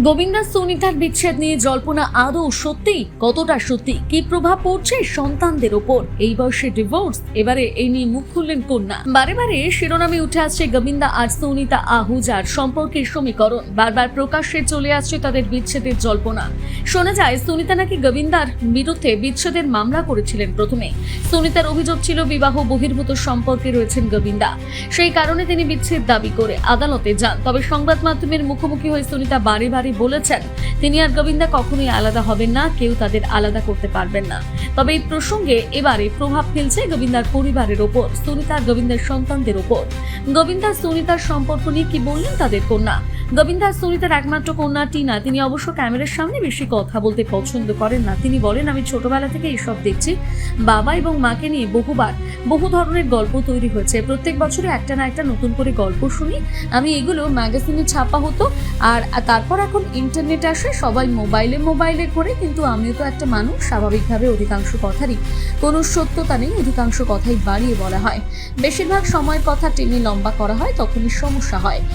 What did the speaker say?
গোবিন্দা সুনিতার বিচ্ছেদ নিয়ে জল্পনা আদৌ সত্যি, কতটা সত্যি, কি প্রভাব পড়ছে সন্তানদের ওপর? এই বয়সে ডিভোর্স, এবারে এই নিয়ে মুখ খুললেন কন্যা। বারে বারে শিরোনামে উঠে আসছে গোবিন্দা আর সুনিতা আহুজার সম্পর্কের সমীকরণ। বারবার প্রকাশ্যে চলে আসছে তাদের বিচ্ছেদের জল্পনা। শোনা যায় সুনিতা নাকি গোবিন্দার বিরুদ্ধে বিচ্ছেদের মামলা করেছিলেন। প্রথমে সুনিতার অভিযোগ ছিল বিবাহ বহির্ভূত সম্পর্কে রয়েছেন গোবিন্দা, সেই কারণে তিনি বিচ্ছেদ দাবি করে আদালতে যান। তবে সংবাদ মাধ্যমের মুখোমুখি হয়ে সুনিতা বারে বারে বলেছেন তিনি আর গোবিন্দা কখনোই আলাদা হবেন না, কেউ তাদের আলাদা করতে পারবেন না। তবে এই প্রসঙ্গে এবারে প্রভাব ফেলছে গোবিন্দার পরিবারের ওপর, সুনিতা আর গোবিন্দার সন্তানদের ওপর। গোবিন্দা সুনিতার সম্পর্ক নিয়ে কি বললেন তাদের কন্যা। গোবিন্দা সুনিতার একমাত্র কন্যা টিনা, তিনি অবশ্য ক্যামেরার সামনে বেশি কথা বলতে পছন্দ করেন না। তিনি বলেন, আমি ছোটবেলা থেকে এসব দেখছি, বাবা এবং মাকে নিয়ে বহু ধরনের গল্প তৈরি হয়েছে। প্রত্যেক বছরে একটা না একটা নতুন করে গল্প শুনি আমি, এগুলো ম্যাগাজিনে ছাপা হতো আর তারপর এখন ইন্টারনেট আসে, সবাই মোবাইলে করে, কিন্তু আমিও তো একটা মানুষ। স্বাভাবিকভাবে অধিকাংশ কথারই কোনো সত্যতা নেই, অধিকাংশ কথাই বাড়িয়ে বলা হয়, বেশিরভাগ সময় কথা টেনে লম্বা করা হয়, তখনই সমস্যা হয়।